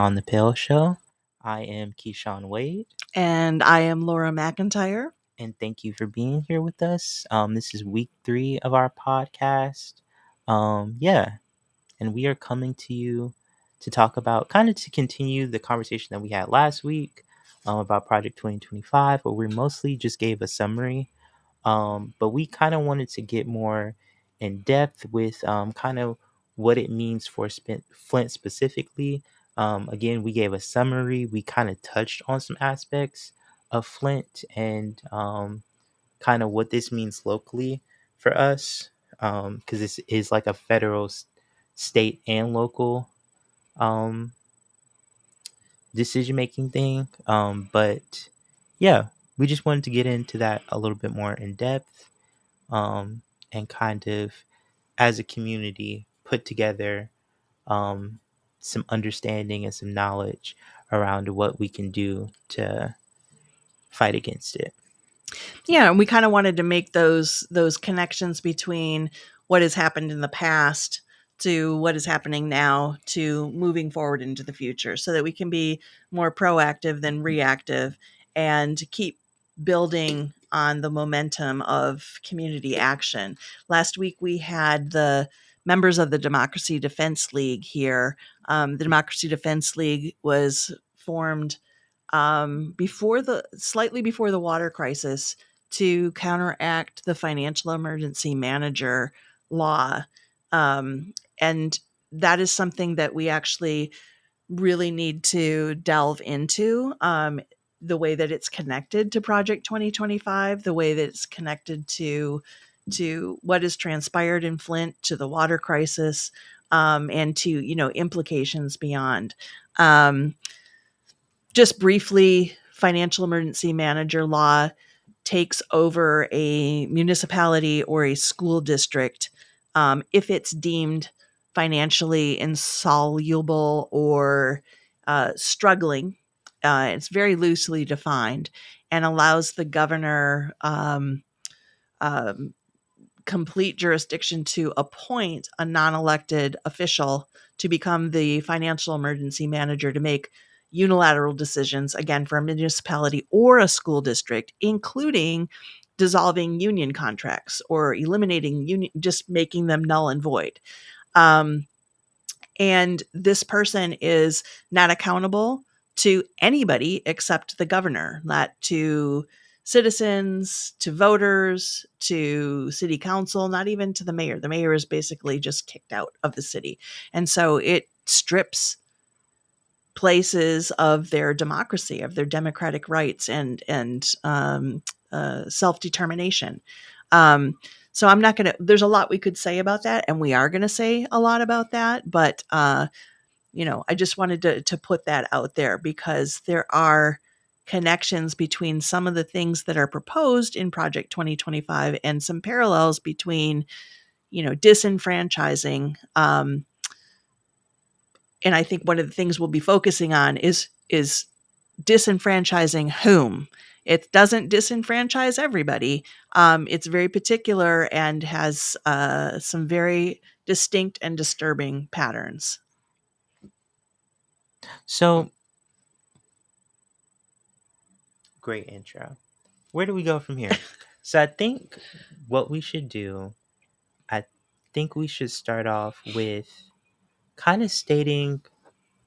on the Pill Show. I am Keyshawn Wade, And I am Laura McIntyre. and thank you for being here with us. This is week 3 of our podcast. Yeah, and we are coming to you to talk about to continue the conversation that we had last week about Project 2025, where we mostly just gave a summary. But we kind of wanted to get more in depth with kind of what it means for Flint specifically. Again, we gave a summary. We kind of touched on some aspects of Flint and kind of what this means locally for us, because this is like a federal, state, and local um, decision making thing. But yeah, we just wanted to get into that a little bit more in depth, and kind of as a community put together um, some understanding and some knowledge around what we can do to fight against it. Yeah, and we kind of wanted to make those connections between what has happened in the past to what is happening now to moving forward into the future so that we can be more proactive than reactive and keep building on the momentum of community action. Last week we had the members of the Democracy Defense League here. The Democracy Defense League was formed slightly before the water crisis to counteract the financial emergency manager law. And that is something that we actually really need to delve into, the way that it's connected to Project 2025, the way that it's connected to what has transpired in Flint, to the water crisis, and to implications beyond. Just briefly, financial emergency manager law takes over a municipality or a school district if it's deemed financially insoluble or struggling. It's very loosely defined and allows the governor um, complete jurisdiction to appoint a non-elected official to become the financial emergency manager to make unilateral decisions, again, for a municipality or a school district, including dissolving union contracts or eliminating union, just making them null and void. Um, and this person is not accountable to anybody except the governor, not to citizens, to voters, to city council, not even to the mayor. The mayor is basically just kicked out of the city. And so it strips places of their democracy, of their democratic rights and self-determination. So I'm not going to, there's a lot we could say about that, and we are going to say a lot about that, but I just wanted to put that out there because there are connections between some of the things that are proposed in Project 2025 and some parallels between, disenfranchising. And I think one of the things we'll be focusing on is disenfranchising whom. It doesn't disenfranchise everybody. It's very particular and has some very distinct and disturbing patterns. So, great intro. Where do we go from here? So, I think what we should do, I think we should start off with kind of stating,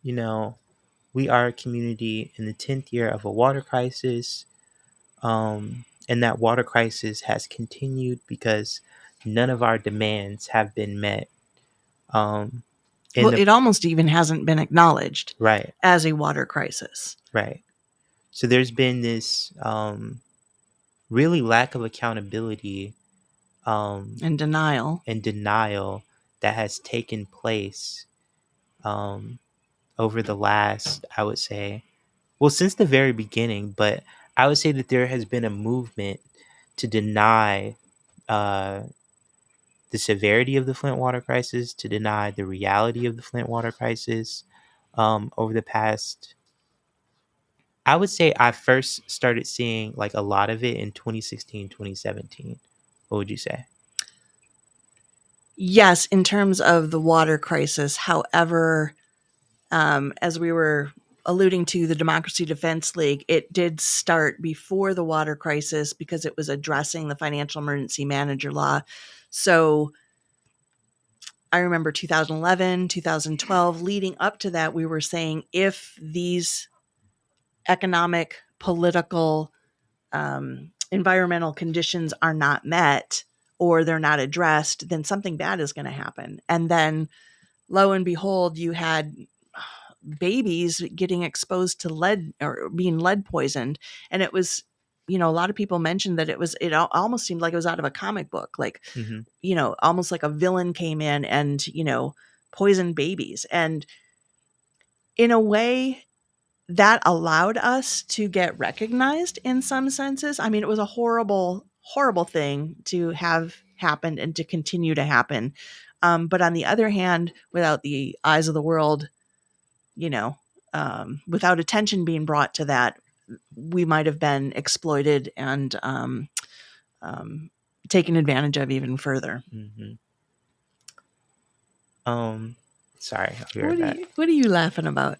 you know, we are a community in the 10th year of a water crisis. And that water crisis has continued because none of our demands have been met. Um, in Well, the it almost even hasn't been acknowledged right, as a water crisis. right. So there's been this really lack of accountability And denial. and denial that has taken place um, over the last, I would say, well, since the very beginning. But I would say that there has been a movement to deny uh, the severity of the Flint water crisis, to deny the reality of the Flint water crisis over the past. I would say I first started seeing like a lot of it in 2016, 2017. What would you say? Yes, in terms of the water crisis. However, as we were alluding to the Democracy Defense League, it did start before the water crisis because it was addressing the financial emergency manager law. So I remember 2011, 2012, leading up to that, we were saying if these economic, political, environmental conditions are not met or they're not addressed, then something bad is going to happen. And then lo and behold, you had babies getting exposed to lead or being lead poisoned. And it was, a lot of people mentioned that it almost seemed like it was out of a comic book, like, Mm-hmm. Almost like a villain came in and, poisoned babies. And in a way, that allowed us to get recognized in some senses. I mean, it was a horrible, horrible thing to have happened and to continue to happen. But on the other hand, without the eyes of the world, without attention being brought to that, we might have been exploited and taken advantage of even further. Mm-hmm. Sorry, I'll be right back. What are you laughing about?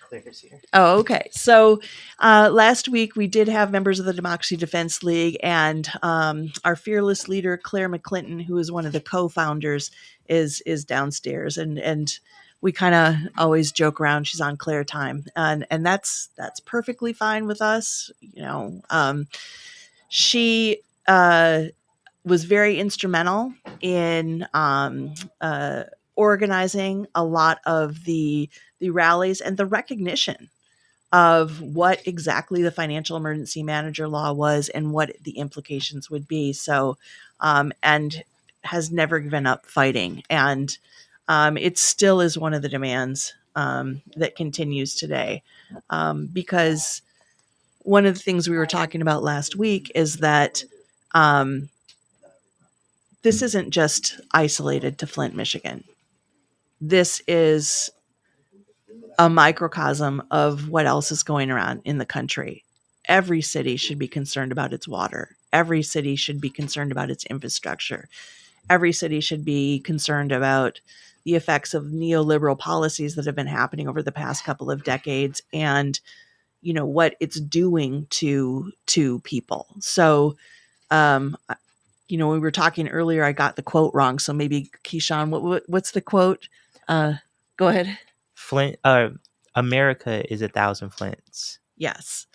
Claire's here. Oh, okay. So last week we did have members of the Democracy Defense League, and our fearless leader Claire McClinton, who is one of the co-founders, is downstairs, and we kind of always joke around. She's on Claire time, and that's perfectly fine with us. She was very instrumental in organizing a lot of the rallies and the recognition of what exactly the financial emergency manager law was and what the implications would be. So, and has never given up fighting. And it still is one of the demands that continues today. Because one of the things we were talking about last week is that this isn't just isolated to Flint, Michigan. This is a microcosm of what else is going around in the country. Every city should be concerned about its water. Every city should be concerned about its infrastructure. Every city should be concerned about the effects of neoliberal policies that have been happening over the past couple of decades and what it's doing to people. So when we were talking earlier, I got the quote wrong. So maybe Keyshawn, what's the quote? Go ahead. Flint. America is 1,000 Flints. Yes.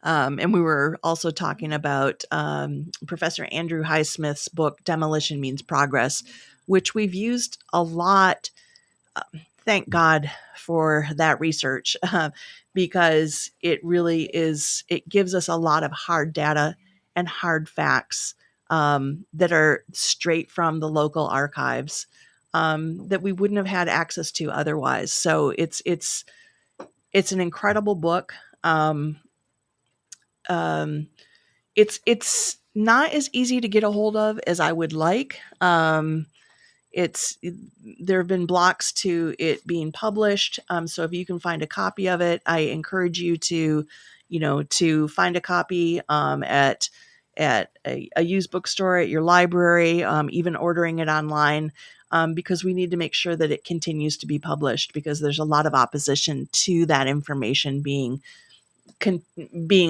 And we were also talking about Professor Andrew Highsmith's book, Demolition Means Progress, which we've used a lot. Thank God for that research, because it really is, it gives us a lot of hard data and hard facts that are straight from the local archives that we wouldn't have had access to otherwise. So it's an incredible book. It's not as easy to get a hold of as I would like. There have been blocks to it being published. So if you can find a copy of it, I encourage you to find a copy at a used bookstore, at your library, even ordering it online, because we need to make sure that it continues to be published, because there's a lot of opposition to that information being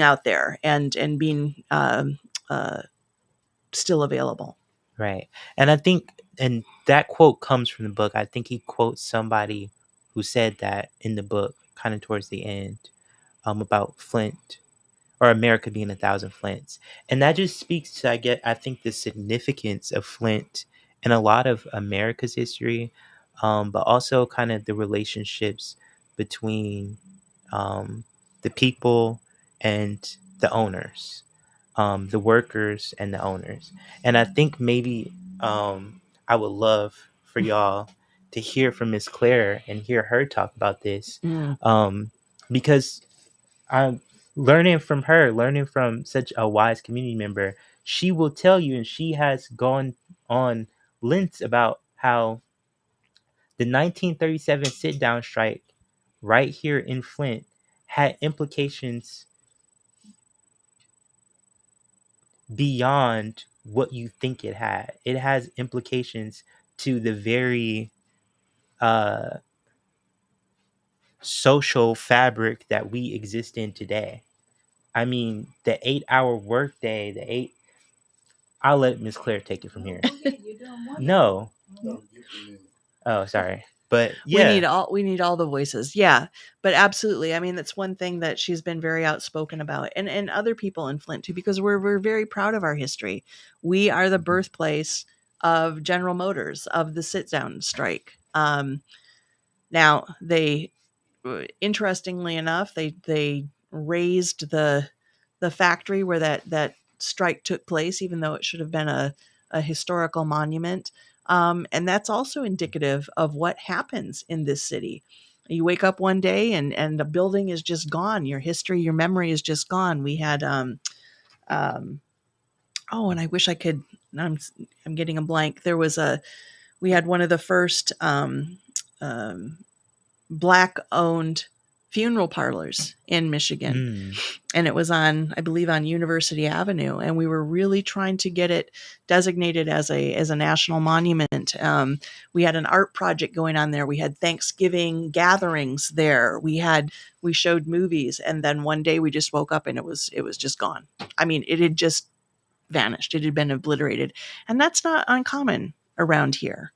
out there and being still available. Right. And I think, and that quote comes from the book. I think he quotes somebody who said that in the book, kind of towards the end, about Flint, or America being 1,000 Flints. And that just speaks to, I think, the significance of Flint in a lot of America's history, but also kind of the relationships between the people and the owners, the workers and the owners. And I think maybe I would love for y'all to hear from Miss Claire and hear her talk about this, because I'm learning from her, learning from such a wise community member. She will tell you, and she has gone on lengths about how the 1937 sit down strike right here in Flint had implications beyond what you think it had. It has implications to the very social fabric that we exist in today. I mean, the 8 hour workday, the eight. I'll let Miss Claire take it from here. No. Oh, sorry. But yeah. We need all the voices. Yeah. But absolutely. I mean, that's one thing that she's been very outspoken about, and other people in Flint too, because we're very proud of our history. We are the birthplace of General Motors, of the sit down strike. Now they, interestingly enough, they raised the factory where that strike took place, even though it should have been a historical monument. And that's also indicative of what happens in this city. You wake up one day and the building is just gone. Your history, your memory is just gone. We had um, oh, and I wish I could. I'm getting a blank. We had one of the first um, black owned funeral parlors in Michigan. And it was I believe, on University Avenue. And we were really trying to get it designated as a national monument. We had an art project going on there. We had Thanksgiving gatherings there. We showed movies. And then one day we just woke up and it was just gone. I mean, it had just vanished. It had been obliterated. And that's not uncommon around here.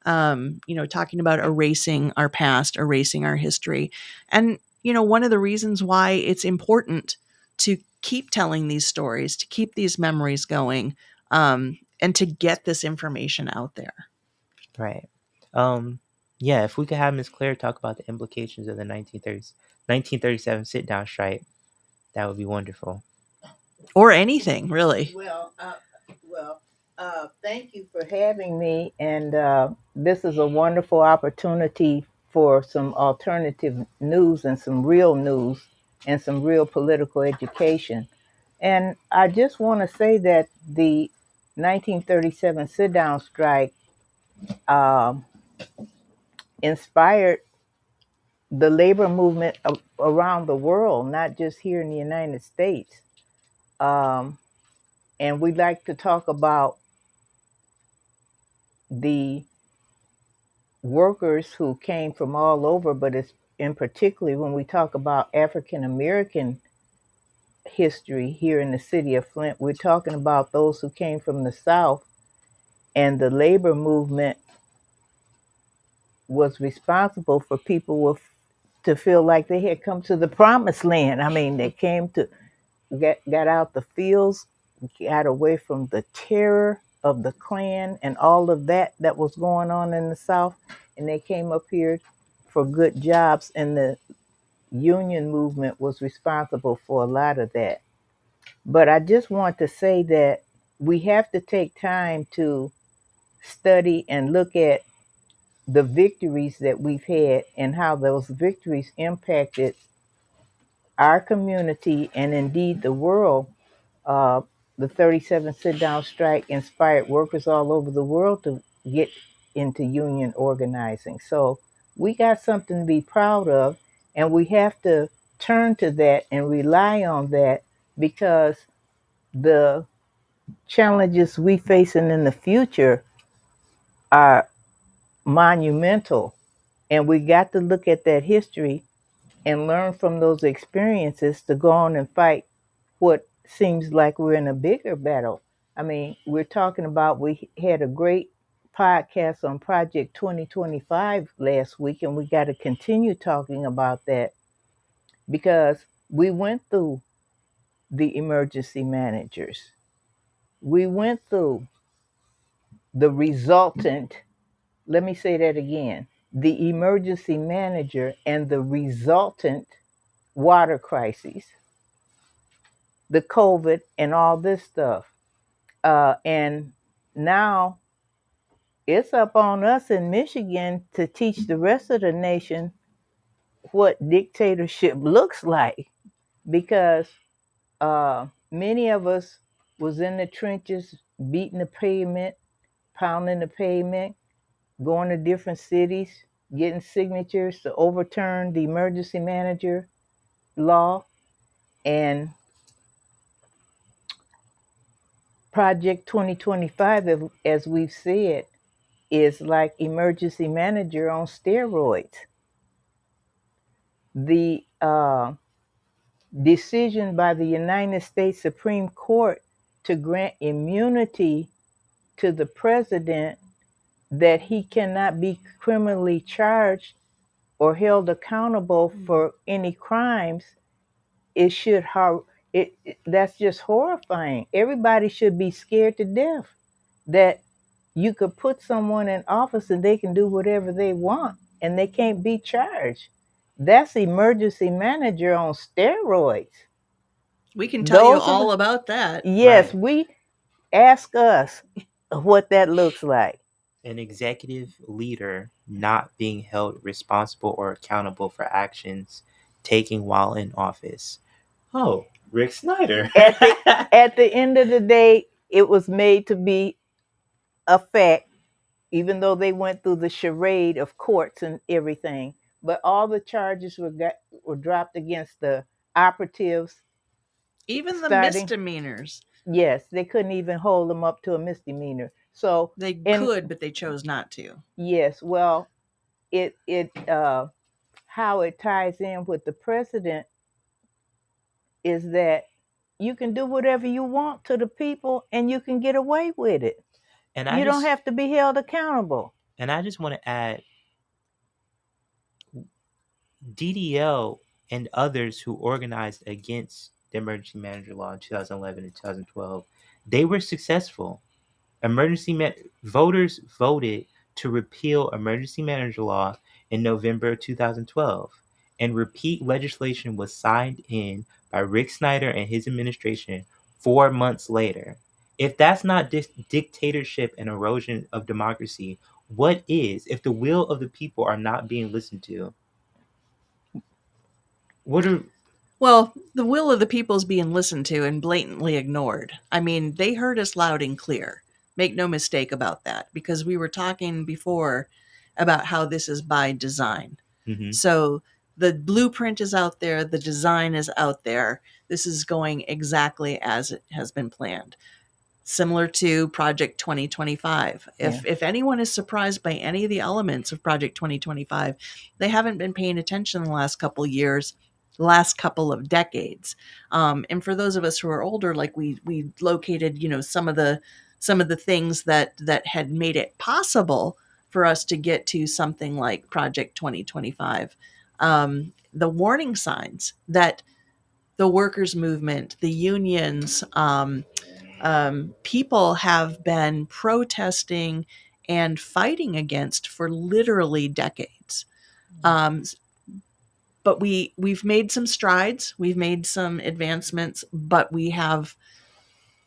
Talking about erasing our past, erasing our history. And, one of the reasons why it's important to keep telling these stories, to keep these memories going, and to get this information out there. Right. Yeah, if we could have Miss Claire talk about the implications of the 1937 sit down strike, that would be wonderful. Or anything, really. Well, thank you for having me. And this is a wonderful opportunity for some alternative news and some real news and some real political education. And I just want to say that the 1937 sit down strike um, inspired the labor movement around the world, not just here in the United States. Um, and we'd like to talk about the workers who came from all over, but it's in particularly when we talk about African American history here in the city of Flint, we're talking about those who came from the South, and the labor movement was responsible for people to feel like they had come to the promised land. I mean, they came to got out the fields, got away from the terror of the Klan and all of that was going on in the South, and they came up here for good jobs, and the union movement was responsible for a lot of that. But I just want to say that we have to take time to study and look at the victories that we've had and how those victories impacted our community and indeed the world. Uh, the 37 sit down strike inspired workers all over the world to get into union organizing. So we got something to be proud of, and we have to turn to that and rely on that, because the challenges we facing in the future are monumental, and we got to look at that history and learn from those experiences to go on and fight what seems like we're in a bigger battle. I mean, we're talking about, we had a great podcast on Project 2025 last week, and we got to continue talking about that, because we went through the emergency managers. We went through the resultant, let me say that again, the emergency manager and the resultant water crises, the COVID, and all this stuff. And now it's up on us in Michigan to teach the rest of the nation what dictatorship looks like, because many of us was in the trenches, beating the pavement, pounding the pavement, going to different cities, getting signatures to overturn the emergency manager law. And Project 2025, as we've said, is like emergency manager on steroids. the decision by the United States Supreme Court to grant immunity to the president, that he cannot be criminally charged or held accountable for any crimes, it should that's just horrifying. Everybody should be scared to death that you could put someone in office and they can do whatever they want and they can't be charged. That's emergency manager on steroids. We can tell you Those are all the, about that. yes, Right. we ask us what that looks like. An executive leader not being held responsible or accountable for actions taken while in office. Oh, Rick Snyder. At the end of the day, it was made to be a fact, even though they went through the charade of courts and everything. But all the charges were dropped against the operatives. Even the Starting, misdemeanors. yes, they couldn't even hold them up to a misdemeanor. So They could, but they chose not to. yes, well, it how it ties in with the president is that you can do whatever you want to the people and you can get away with it. And You don't have to be held accountable. And I just want to add, DDL and others who organized against the emergency manager law in 2011 and 2012, they were successful. Voters voted to repeal emergency manager law in November 2012, and repeat legislation was signed in by Rick Snyder and his administration 4 months later. If that's not dictatorship and erosion of democracy, what is? If the will of the people are not being listened to, well, the will of the people is being listened to and blatantly ignored. I mean, they heard us loud and clear. Make no mistake about that, because we were talking before about how this is by design. Mm-hmm. So the blueprint is out there, the design is out there. This is going exactly as it has been planned. Similar to Project 2025. If anyone is surprised by any of the elements of Project 2025, they haven't been paying attention in the last couple of years, last couple of decades. And for those of us who are older, like we located, some of the things that had made it possible for us to get to something like Project 2025. The warning signs that the workers' movement, the unions, people have been protesting and fighting against for literally decades. But we've made some strides, we've made some advancements, but we have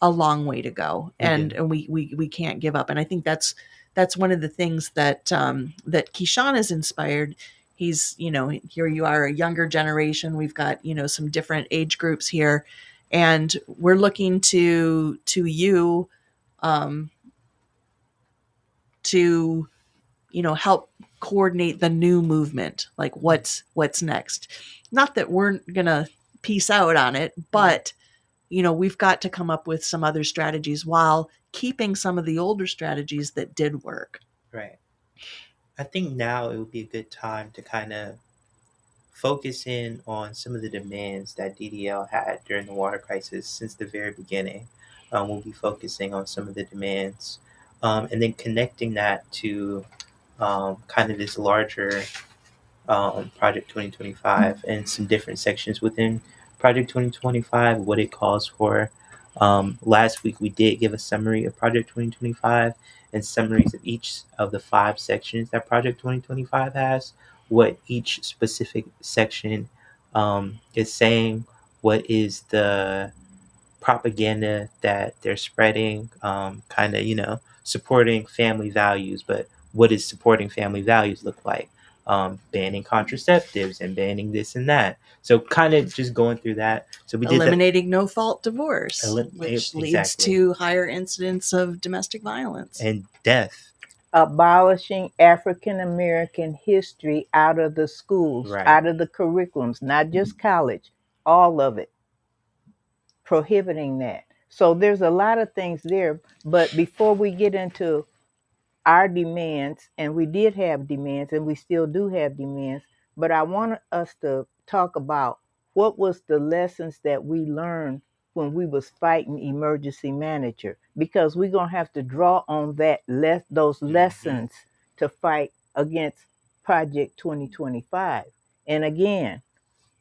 a long way to go, and we can't give up. And I think that's one of the things that that Keyshawn is inspired. He's, here you are, a younger generation. We've got, some different age groups here, and we're looking to you to help coordinate the new movement, like what's next. Not that we're gonna peace out on it, but we've got to come up with some other strategies while keeping some of the older strategies that did work. Right. I think now it would be a good time to kind of focus in on some of the demands that DDL had during the water crisis since the very beginning. We'll be focusing on some of the demands, and then connecting that to kind of this larger Project 2025 and some different sections within Project 2025, what it calls for. Last week we did give a summary of Project 2025 and summaries of each of the 5 sections that Project 2025 has, what each specific section is saying, what is the propaganda that they're spreading, kind of, supporting family values. But what does supporting family values look like? Banning contraceptives and banning this and that. So kind of just going through that. So we eliminating no-fault divorce, which exactly. leads to higher incidence of domestic violence and death. Abolishing African American history out of the schools, Right. out of the curriculums, not just college, all of it. Prohibiting that. So there's a lot of things there. But before we get into our demands, and we did have demands, and we still do have demands, But I want us to talk about what was the lessons that we learned when we was fighting emergency manager, because we're going to have to draw on those lessons to fight against Project 2025. And again,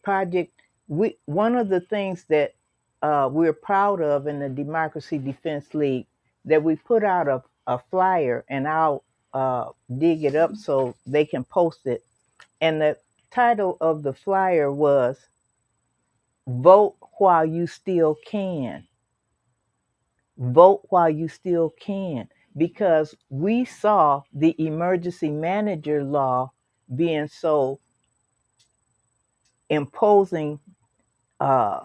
project we one of the things that we're proud of in the Democracy Defense League, that we put out a flyer, and I'll dig it up so they can post it. And the title of the flyer was "Vote While You Still Can." Vote while you still can, because we saw the emergency manager law being so imposing uh,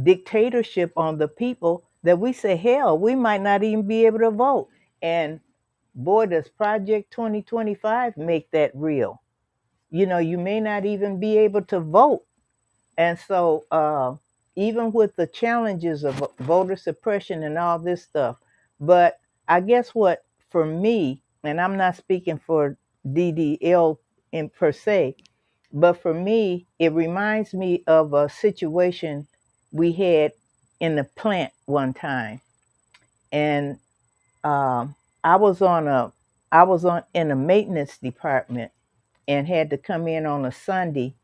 dictatorship on the people that we say, hell, we might not even be able to vote. And boy, does Project 2025 make that real. You may not even be able to vote. And so, even with the challenges of voter suppression and all this stuff, but I guess what, for me, and I'm not speaking for DDL in per se, but for me, it reminds me of a situation we had in the plant one time. And um, I was on a, I was on in a maintenance department and had to come in on a Sunday,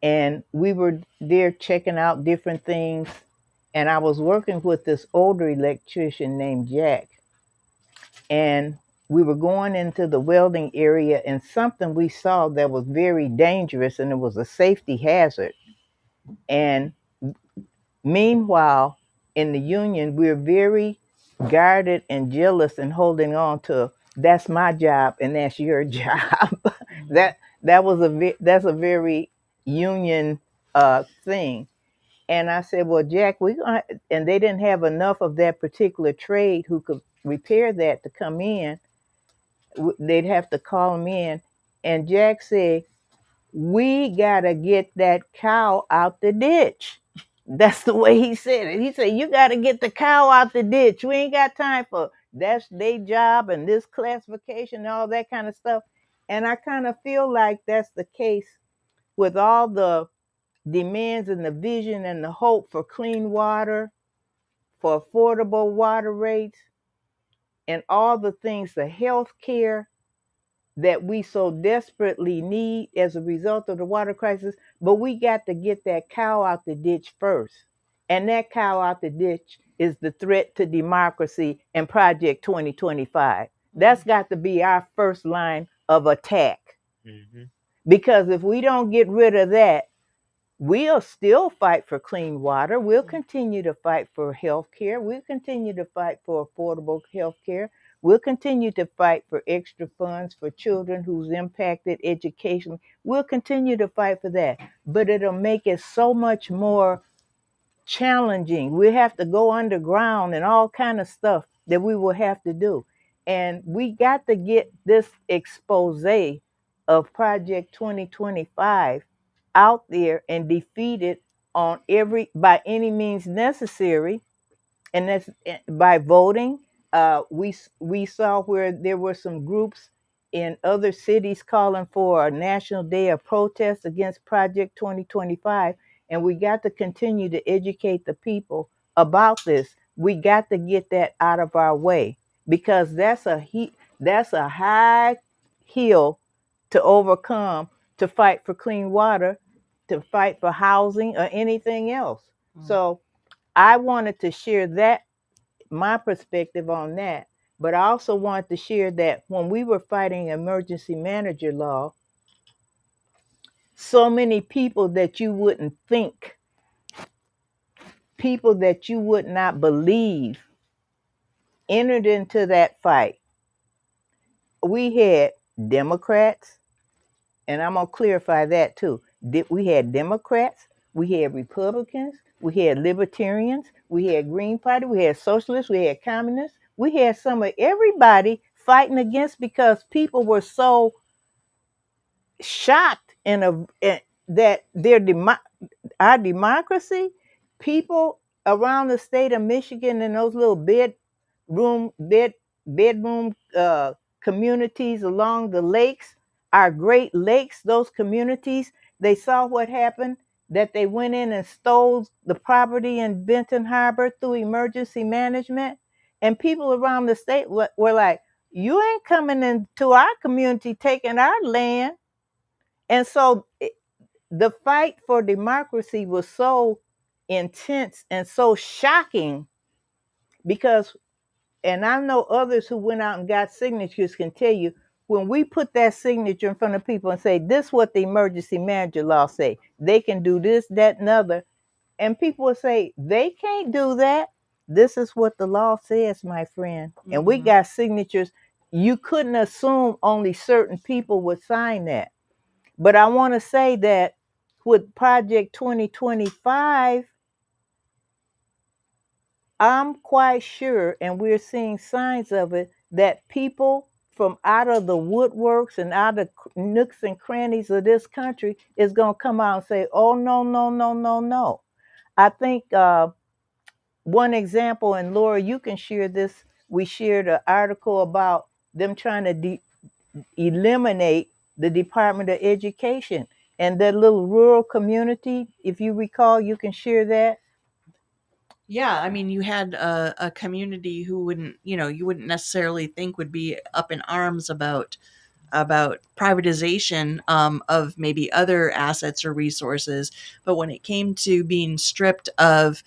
and we were there checking out different things. And I was working with this older electrician named Jack, and we were going into the welding area, and something we saw that was very dangerous, and it was a safety hazard. And meanwhile, in the union, we're very guarded and jealous and holding on to, that's my job and that's your job. That's a very union thing. And I said, well, Jack, and they didn't have enough of that particular trade who could repair that to come in. They'd have to call them in. And Jack said, we gotta get that cow out the ditch. That's the way he said it. He said, you gotta get the cow out the ditch. We ain't got time for that's their job and this classification and all that kind of stuff. And I kind of feel like that's the case with all the demands and the vision and the hope for clean water, for affordable water rates, and all the things, the health care that we so desperately need as a result of the water crisis. But we got to get that cow out the ditch first. And that cow out the ditch is the threat to democracy and Project 2025. That's got to be our first line of attack. Mm-hmm. Because if we don't get rid of that, we'll still fight for clean water. We'll continue to fight for health care. We'll continue to fight for affordable health care. We'll continue to fight for extra funds for children who's impacted education. We'll continue to fight for that. But it'll make it so much more challenging. We have to go underground and all kind of stuff that we will have to do. And we got to get this expose of Project 2025 out there and defeat it on by any means necessary, and that's by voting. We saw where there were some groups in other cities calling for a national day of protest against Project 2025, and we got to continue to educate the people about this. We got to get that out of our way, because that's a high hill to overcome, to fight for clean water, to fight for housing or anything else. So I wanted to share that, my perspective on that. But I also wanted to share that when we were fighting emergency manager law, so many people that you wouldn't think, people that you would not believe, entered into that fight. We had Democrats, and I'm going to clarify that too. We had Democrats, we had Republicans, we had Libertarians, we had Green Party, we had Socialists, we had Communists. We had some of everybody fighting against, because people were so shocked that our democracy, people around the state of Michigan in those little bedroom communities along the lakes, our Great Lakes, those communities, they saw what happened, that they went in and stole the property in Benton Harbor through emergency management. And people around the state were like, you ain't coming into our community taking our land. And so the fight for democracy was so intense and so shocking because, and I know others who went out and got signatures can tell you, when we put that signature in front of people and say, this is what the emergency manager law say, they can do this, that, and other, and people will say, they can't do that. This is what the law says, my friend. And we got signatures. You couldn't assume only certain people would sign that. But I want to say that with Project 2025, I'm quite sure, and we're seeing signs of it, that people from out of the woodworks and out of nooks and crannies of this country is going to come out and say, oh, no, no, no, no, no. I think one example, and Laura, you can share this. We shared an article about them trying to eliminate the Department of Education and that little rural community. If you recall, you can share that. Yeah, I mean, you had a community who you wouldn't necessarily think would be up in arms about privatization of maybe other assets or resources, but when it came to being stripped of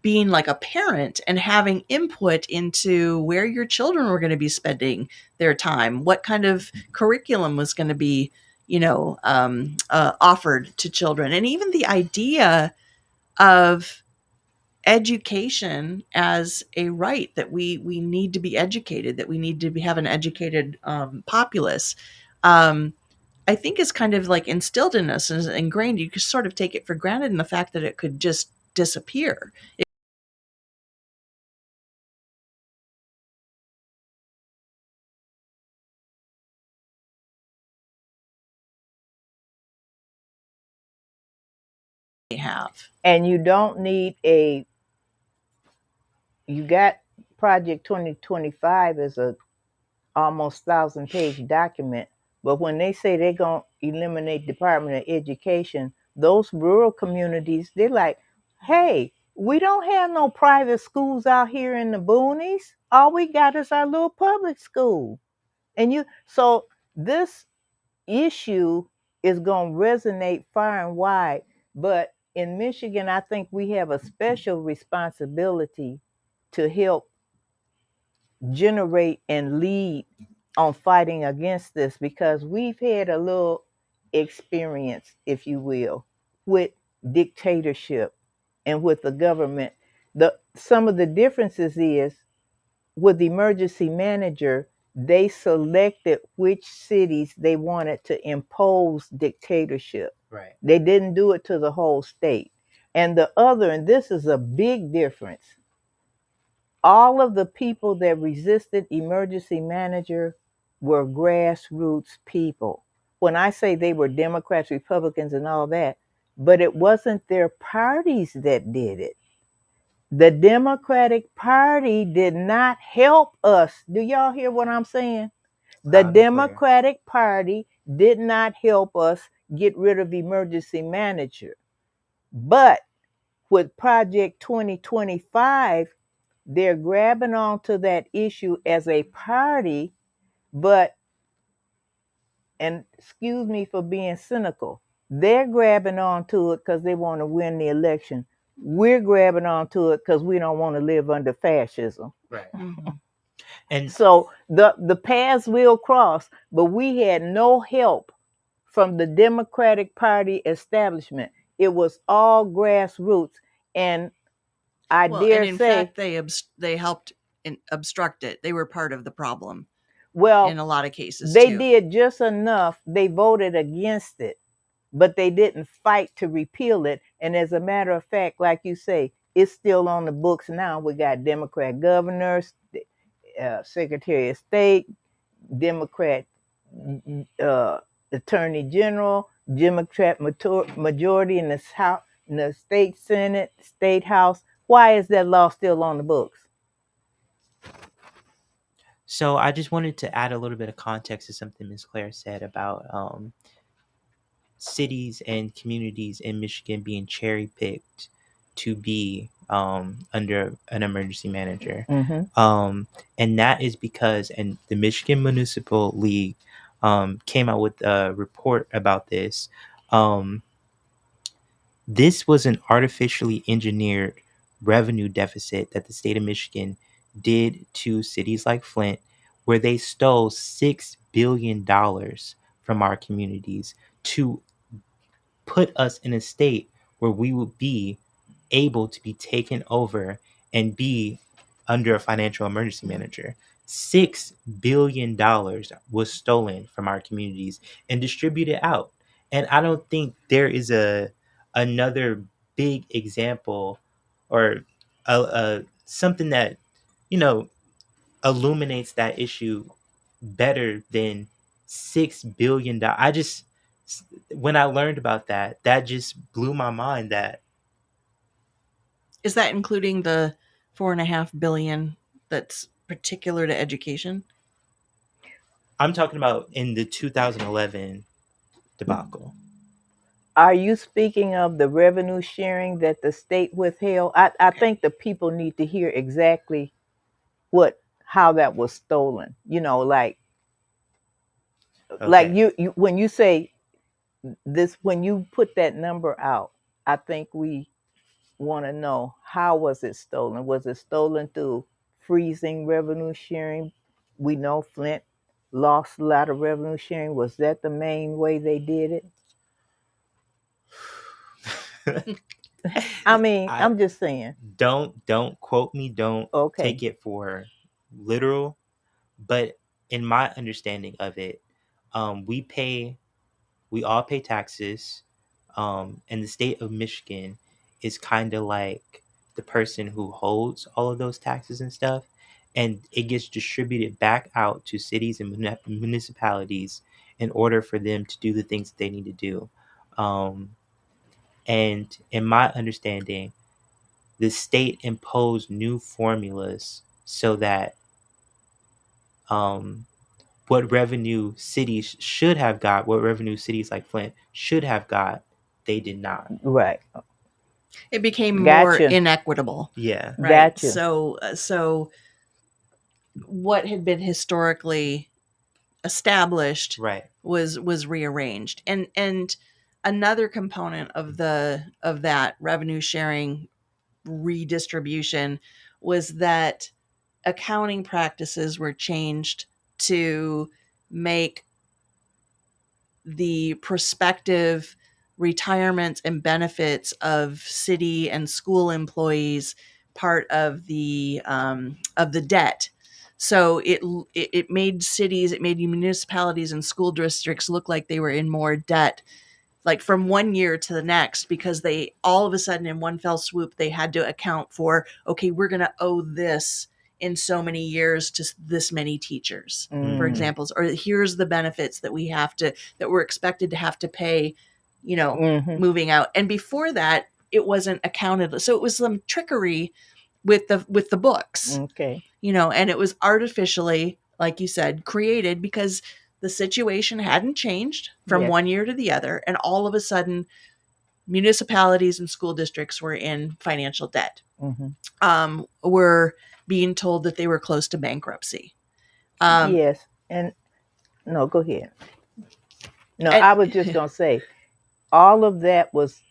being like a parent and having input into where your children were going to be spending their time, what kind of curriculum was going to be, offered to children, and even the idea of education as a right, that we need to be educated, that we need to have an educated populace, I think is kind of like instilled in us and ingrained. You could sort of take it for granted in the fact that it could just disappear. They have. And you don't need you got Project 2025 as a almost 1,000-page document, but when they say they're going to eliminate Department of Education, those rural communities, they're like, hey, we don't have no private schools out here in the boonies. All we got is our little public school. So this issue is going to resonate far and wide, but in Michigan, I think we have a special responsibility to help generate and lead on fighting against this, because we've had a little experience, if you will, with dictatorship and with the government. Some of the differences is with the emergency manager, they selected which cities they wanted to impose dictatorship. Right. They didn't do it to the whole state. And and this is a big difference, all of the people that resisted emergency manager were grassroots people. When I say they were Democrats, Republicans, and all that, but it wasn't their parties that did it. The Democratic Party did not help us. Do y'all hear what I'm saying? The Democratic Party did not help us get rid of emergency manager. But with Project 2025, they're grabbing onto that issue as a party, and excuse me for being cynical, they're grabbing onto it because they want to win the election. We're grabbing onto it because we don't want to live under fascism. Right. Mm-hmm. And so the paths will cross, but we had no help from the Democratic Party establishment. It was all grassroots, and in fact, they helped obstruct it. They were part of the problem. Well, in a lot of cases, they did just enough. They voted against it, but they didn't fight to repeal it. And as a matter of fact, like you say, it's still on the books now. We got Democrat governors, Secretary of State, Democrat Attorney General, Democrat majority in the state Senate, state House. Why is that law still on the books? So I just wanted to add a little bit of context to something Ms. Claire said about cities and communities in Michigan being cherry picked to be under an emergency manager. Mm-hmm. And that is because, and the Michigan Municipal League came out with a report about this. This was an artificially engineered revenue deficit that the state of Michigan did to cities like Flint, where they stole $6 billion from our communities to put us in a state where we would be able to be taken over and be under a financial emergency manager. $6 billion was stolen from our communities and distributed out. And I don't think there is another big example or something that, you know, illuminates that issue better than $6 billion. I just, when I learned about that, that just blew my mind. That Is that including the $4.5 billion that's particular to education? I'm talking about in the 2011 debacle. Are you speaking of the revenue sharing that the state withheld? I think the people need to hear exactly how that was stolen. You know, like Okay. you when you say this, when you put that number out, I think we want to know, how was it stolen? Was it stolen through freezing revenue sharing? We know Flint lost a lot of revenue sharing. Was that the main way they did it? I mean, I I'm just saying. don't quote me, don't Okay. take it for literal, but in my understanding of it, we all pay taxes, and the state of Michigan is kind of like the person who holds all of those taxes and stuff, and it gets distributed back out to cities and municipalities in order for them to do the things that they need to do. And in my understanding, the state imposed new formulas so that um, what revenue cities should have got, what revenue cities like Flint should have got, they did not. Right. It became more Gotcha. inequitable, Yeah. right? Gotcha. So what had been historically established Right. was rearranged, and another component of that revenue sharing redistribution was that accounting practices were changed to make the prospective retirements and benefits of city and school employees part of the debt. So it made cities, it made municipalities and school districts look like they were in more debt, like from one year to the next, because they all of a sudden in one fell swoop they had to account for, okay, we're going to owe this in so many years to this many teachers, for examples, or here's the benefits that we're expected to have to pay, moving out. And before that, it wasn't accounted. So it was some trickery with the books, Okay. and it was artificially, like you said, created because the situation hadn't changed from Yes. one year to the other. And all of a sudden, municipalities and school districts were in financial debt. Were being told that they were close to bankruptcy. Yes. And no, go ahead. No, I was just going to say, all of that was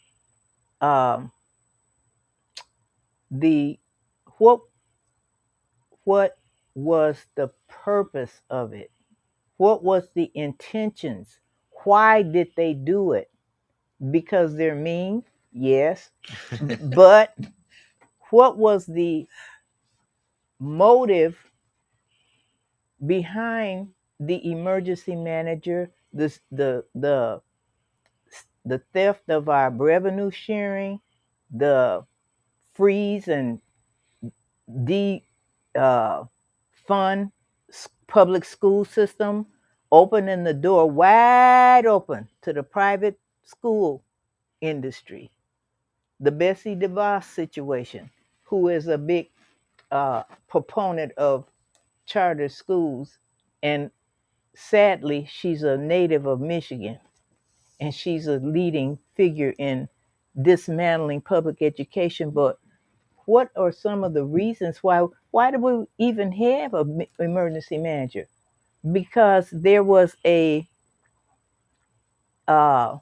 the what was the purpose of it? What was the intentions? Why did they do it? Because they're mean? Yes. But what was the motive behind the emergency manager, the theft of our revenue sharing, the freeze and de fund public school system, opening the door wide open to the private school industry? The Betsy DeVos situation, who is a big proponent of charter schools. And sadly, she's a native of Michigan, and she's a leading figure in dismantling public education. But what are some of the reasons why do we even have an emergency manager? Because there was uh, a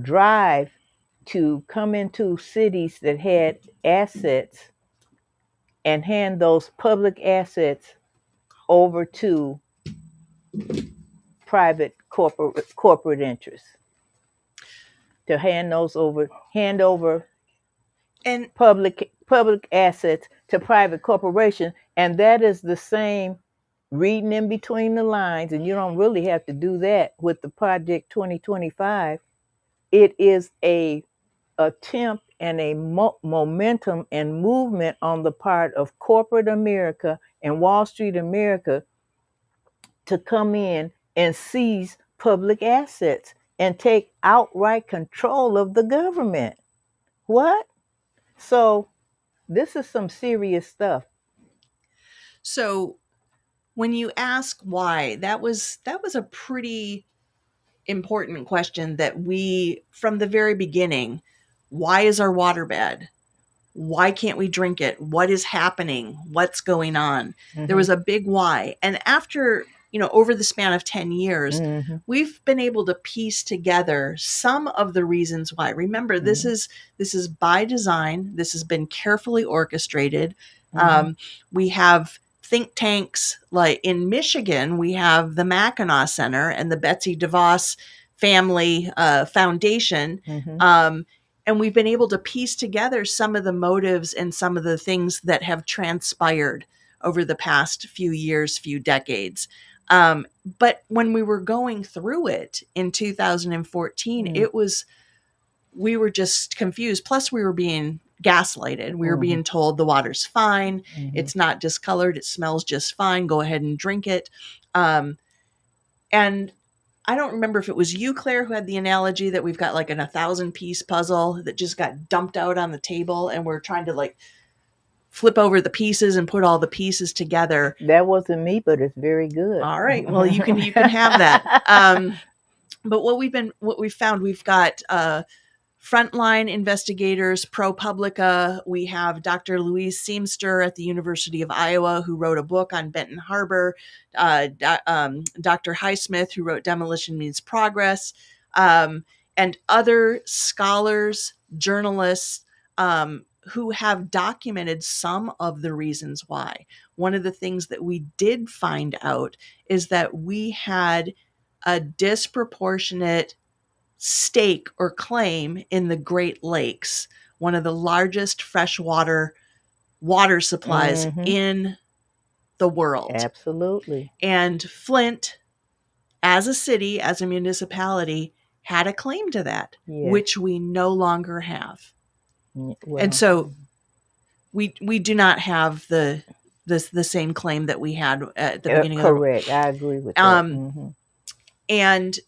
drive to come into cities that had assets and hand those public assets over to private corporate interests, to hand over And public assets to private corporations. And that is the same, reading in between the lines, and you don't really have to do that with the Project 2025. It is a attempt and a momentum and movement on the part of corporate America and Wall Street America to come in and seize public assets and take outright control of the government. What? So this is some serious stuff. so when you ask why, that was a pretty important question that we, from the very beginning, why is our water bad? Why can't we drink it? What is happening? What's going on? Mm-hmm. There was a big why. And after, over the span of 10 years, Mm-hmm. we've been able to piece together some of the reasons why. Remember, this is by design. This has been carefully orchestrated. Mm-hmm. We have think tanks, like in Michigan, we have the Mackinac Center and the Betsy DeVos Family Foundation. Mm-hmm. And we've been able to piece together some of the motives and some of the things that have transpired over the past few years, few decades. But when we were going through it in 2014, we were just confused. Plus, we were being gaslighted. We were being told the water's fine. Mm-hmm. It's not discolored. It smells just fine. Go ahead and drink it. And I don't remember if it was you, Claire, who had the analogy that we've got like an 1,000-piece puzzle that just got dumped out on the table, and we're trying to like flip over the pieces and put all the pieces together. That wasn't me, but it's very good. All right. Well, you can have that. But what we've found, we've got frontline investigators, ProPublica. We have Dr. Louise Seamster at the University of Iowa, who wrote a book on Benton Harbor, Dr. Highsmith, who wrote Demolition Means Progress, and other scholars, journalists, who have documented some of the reasons why. One of the things that we did find out is that we had a disproportionate stake or claim in the Great Lakes, one of the largest freshwater water supplies in the world. Absolutely. And Flint, as a city, as a municipality, had a claim to that, which we no longer have. Well, and so we do not have the same claim that we had at the beginning. Correct. I agree with that. And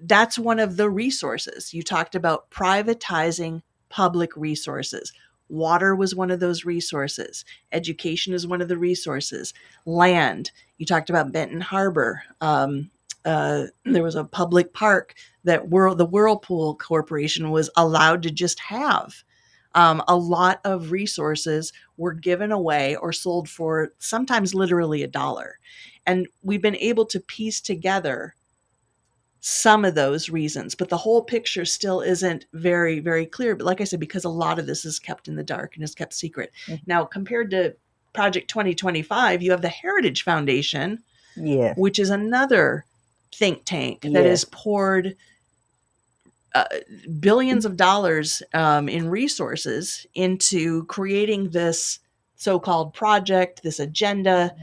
that's one of the resources. You talked about privatizing public resources. Water was one of those resources. Education is one of the resources. Land. You talked about Benton Harbor. There was a public park that the Whirlpool Corporation was allowed to just have. A lot of resources were given away or sold for sometimes literally $1. And we've been able to piece together some of those reasons, but the whole picture still isn't very, very clear. But like I said, because a lot of this is kept in the dark and is kept secret. Now, compared to Project 2025, you have the Heritage Foundation, which is another think tank that has poured billions of dollars in resources into creating this so-called project, this agenda.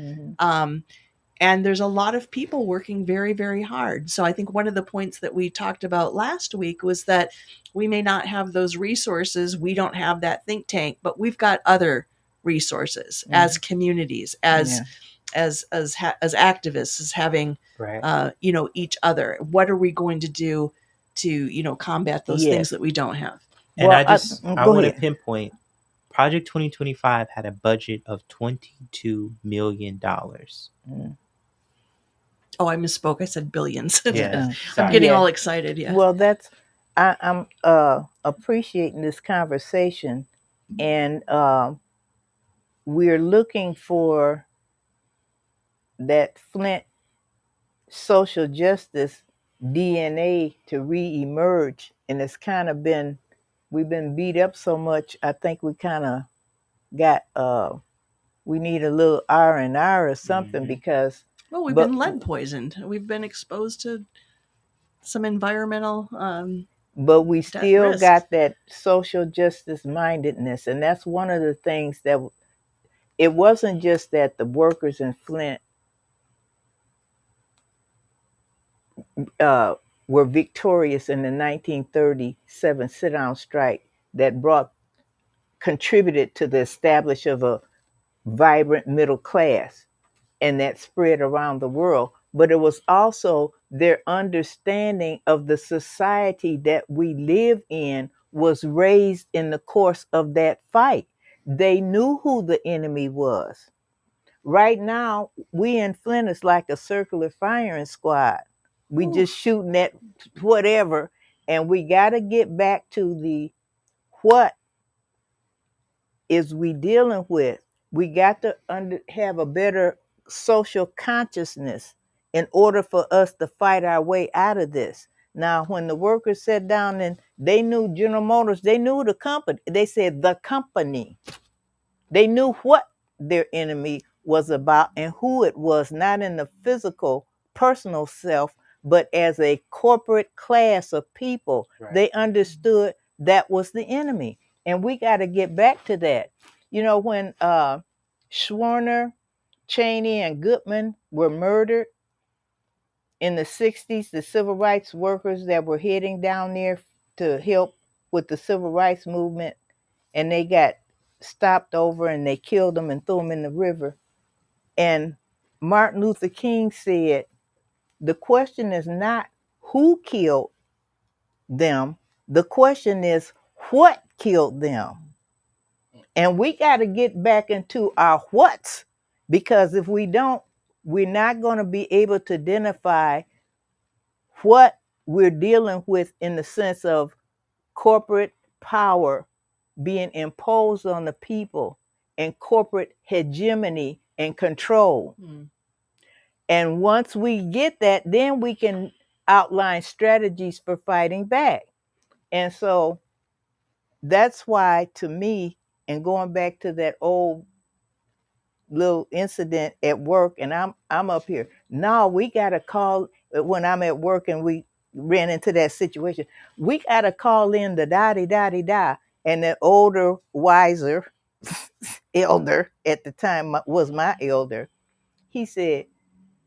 And there's a lot of people working very, very hard. So I think one of the points that we talked about last week was that we may not have those resources. We don't have that think tank, but we've got other resources as communities, as activists, as having, each other. What are we going to do to, combat those things that we don't have? And I want to pinpoint Project 2025 had a budget of $22 million. Mm. Oh, I misspoke. I said billions. Yeah, I'm sorry. getting Yeah. all excited. Yeah. Well, I'm appreciating this conversation, and we're looking for that Flint social justice DNA to re-emerge, and it's kind of been we've been beat up so much. I think we kind of got we need a little R&R or something, Mhm. because Well, we've but been lead poisoned. We've been exposed to some environmental but we still risks. got that social justice mindedness, and that's one of the things that it wasn't just that the workers in Flint uh, were victorious in the 1937 sit-down strike that contributed to the establishment of a vibrant middle class, and that spread around the world. But it was also their understanding of the society that we live in was raised in the course of that fight. They knew who the enemy was. Right now, we in Flint is like a circular firing squad. We Ooh. just shooting at whatever, and we got to get back to the what is we dealing with. We got to have a better social consciousness in order for us to fight our way out of this. Now, when the workers sat down and they knew General Motors, they knew the company. They said the company. They knew what their enemy was about and who it was, not in the physical, personal self, but as a corporate class of people. Right. They understood that was the enemy. And we got to get back to that. You know, when Schwerner, Cheney, and Goodman were murdered in the 60s, the civil rights workers that were heading down there to help with the civil rights movement, and they got stopped over and they killed them and threw them in the river. And Martin Luther King said, the question is not who killed them, the question is what killed them. And we got to get back into our whats, because if we don't, we're not going to be able to identify what we're dealing with in the sense of corporate power being imposed on the people and corporate hegemony and control. And once we get that, then we can outline strategies for fighting back. And so that's why, to me, and going back to that old little incident at work, and I'm up here. No, we gotta call when I'm at work and we ran into that situation. We gotta call in the da. And the older, wiser elder at the time was my elder. He said,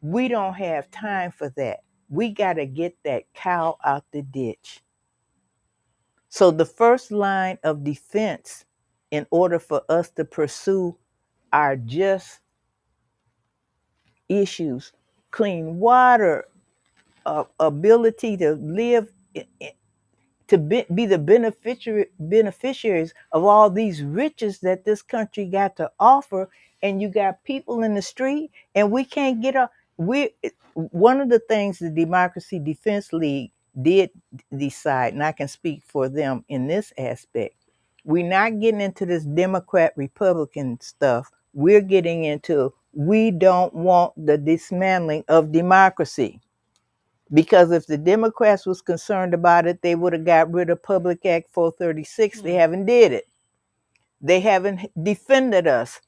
we don't have time for that. We gotta get that cow out the ditch. So the first line of defense, in order for us to pursue our just issues, clean water, ability to live, to be the beneficiaries of all these riches that this country got to offer. And you got people in the street, and we can't get up. One of the things the Democracy Defense League did decide, and I can speak for them in this aspect, we're not getting into this Democrat Republican stuff. We're getting into, we don't want the dismantling of democracy. Because if the Democrats was concerned about it, they would have got rid of Public Act 436. They haven't did it. They haven't defended us.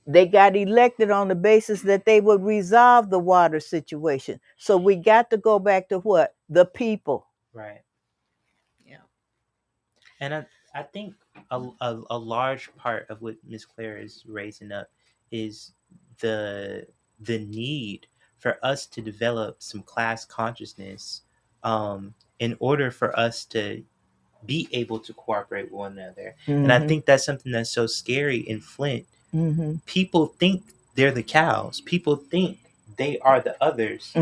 They got elected on the basis that they would resolve the water situation. So we got to go back to what? The people. Right. Yeah. And I think a large part of what Miss Claire is raising up is the need for us to develop some class consciousness in order for us to be able to cooperate with one another. And I think that's something that's so scary in Flint. People think they're the cows. People think they are the others.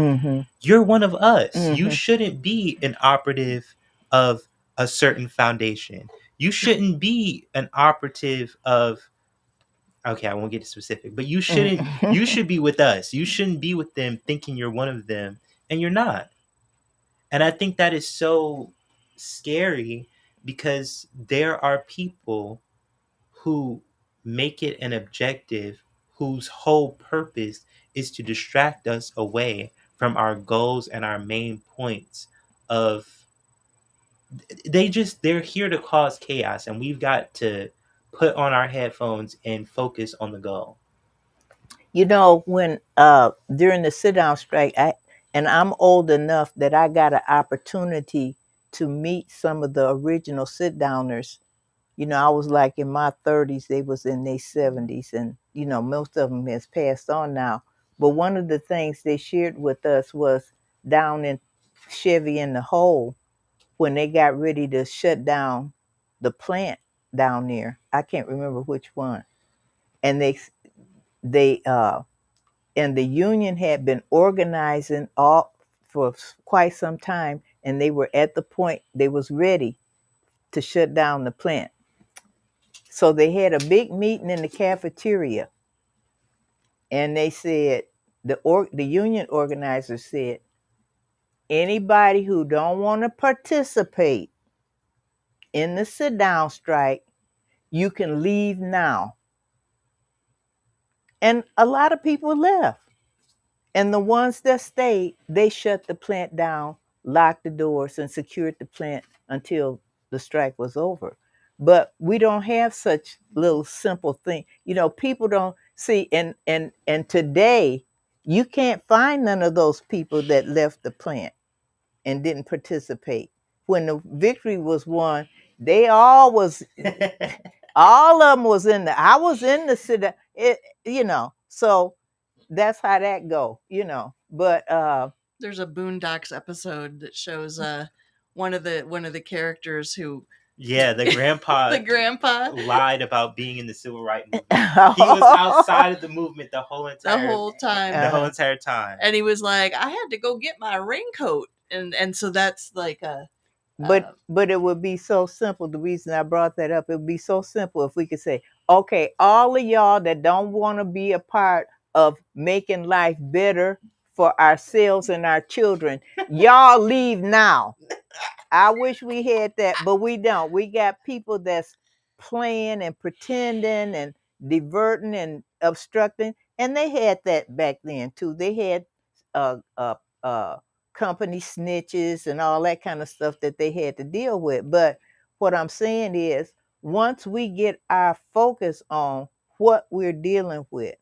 You're one of us. You shouldn't be an operative of a certain foundation. You shouldn't be an operative of, okay, I won't get specific, but you should be with us. You shouldn't be with them thinking you're one of them, and you're not. And I think that is so scary because there are people who make it an objective whose whole purpose is to distract us away from our goals and our main points of they're here to cause chaos, and we've got to put on our headphones and focus on the goal. You know, when during the sit down strike, I'm old enough that I got an opportunity to meet some of the original sit downers. You know, I was like in my 30s, they was in their 70s, and you know, most of them has passed on now. But one of the things they shared with us was down in Chevy in the Hole when they got ready to shut down the plant down there. I can't remember which one. And they and the union had been organizing all for quite some time, and they were at the point they was ready to shut down the plant. So they had a big meeting in the cafeteria, and they said the union organizers said anybody who don't want to participate in the sit down strike, you can leave now. And a lot of people left. And the ones that stayed, they shut the plant down, locked the doors, and secured the plant until the strike was over. But we don't have such little simple thing. You know, people don't see, and today you can't find none of those people that left the plant and didn't participate. When the victory was won, they all was all of them was in the. I was in the city. You know, so that's how that go. You know, but There's a Boondocks episode that shows one of the characters who Yeah, the grandpa the grandpa lied about being in the civil rights movement. He was outside of the movement the whole time. entire time. And he was like, I had to go get my raincoat. And so that's like a but it would be so simple. The reason I brought that up, it would be so simple if we could say, okay, all of y'all that don't want to be a part of making life better for ourselves and our children, y'all leave now. I wish we had that, but we don't. We got people that's playing and pretending and diverting and obstructing, and they had that back then too. They had uh, uh, uh, company snitches and all that kind of stuff that they had to deal with. But what I'm saying is, once we get our focus on what we're dealing with,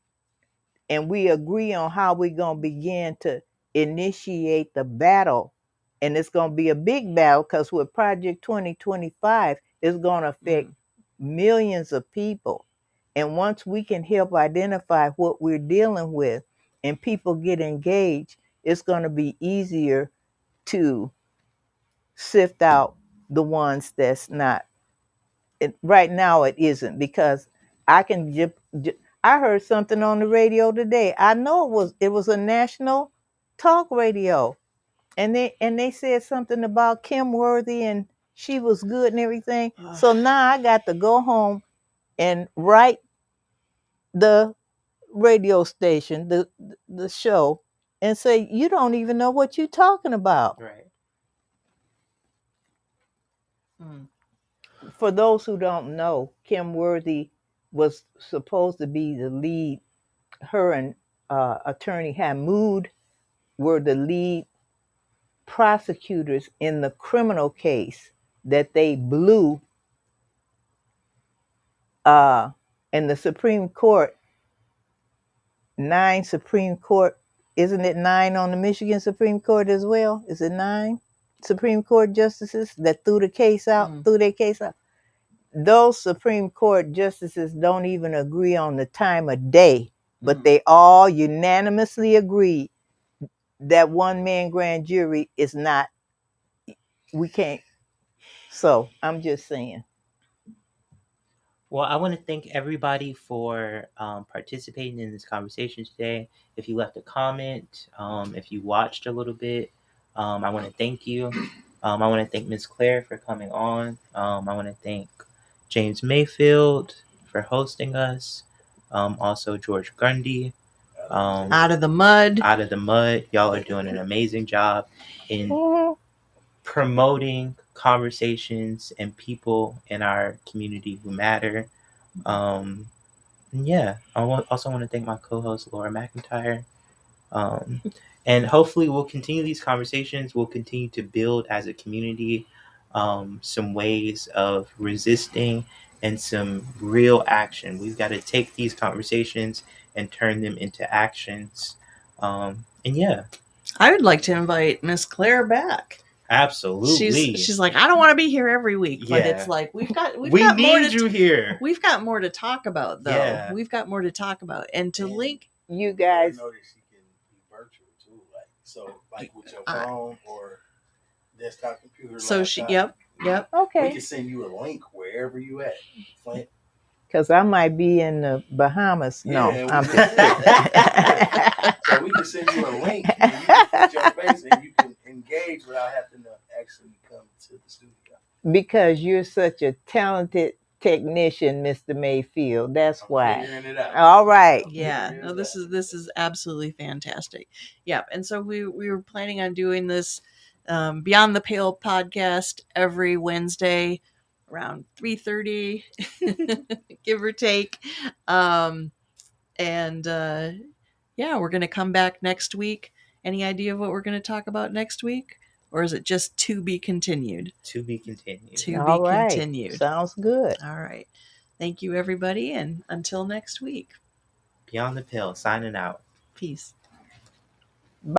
and we agree on how we're going to begin to initiate the battle, and it's going to be a big battle because with Project 2025, it's going to affect millions of people. And once we can help identify what we're dealing with and people get engaged, it's going to be easier to sift out the ones that's not. Right now, it isn't because I can I heard something on the radio today. I know it was a national talk radio, and they said something about Kim Worthy and she was good and everything. So now I got to go home and write the radio station, the show, and say you don't even know what you're talking about. Right. For those who don't know, Kim Worthy was supposed to be the lead. Her and attorney Hamoud were the lead prosecutors in the criminal case that they blew in the Supreme Court. 9 Supreme Court, isn't it 9 on the Michigan Supreme Court as well? Is it 9 Supreme Court justices that threw their case out? Those Supreme Court justices don't even agree on the time of day, but they all unanimously agreed that one-man grand jury is not, we can't. So I'm just saying. Well, I want to thank everybody for participating in this conversation today. If you left a comment, if you watched a little bit, I want to thank you. I want to thank Ms. Claire for coming on. I want to thank James Mayfield for hosting us. Also George Grundy. Out of the mud. Out of the mud. Y'all are doing an amazing job in Mhm. promoting conversations and people in our community who matter. And yeah, also want to thank my co-host Laura McIntyre. And hopefully we'll continue these conversations. We'll continue to build as a community some ways of resisting and some real action. We've got to take these conversations and turn them into actions. And yeah, I would like to invite Miss Claire back. absolutely. She's like, I don't want to be here every week, but Yeah. it's like we've got we more need to you here. We've got more to talk about, though. Yeah. We've got more to talk about, and to link. You I guys, know that she can be virtual too, like with your phone or desktop computer. So laptop. yep. We okay, can send you a link wherever you at, Flint. because I might be in the Bahamas. No, Yeah, I'm we- just So we can send you a link and you can put your face and you can engage without having to actually come to the studio. because you're such a talented technician, Mr. Mayfield. That's I'm why. figuring it out. All right. Yeah, no, this is absolutely fantastic. Yep, and so we were planning on doing this Beyond the Pale podcast every Wednesday around 3:30, give or take. Yeah, we're gonna come back next week. Any idea of what we're gonna talk about next week, or is it just to be continued? To be continued. To All be right. continued. Sounds good. All right. Thank you, everybody, and until next week. Beyond the Pill, signing out. Peace.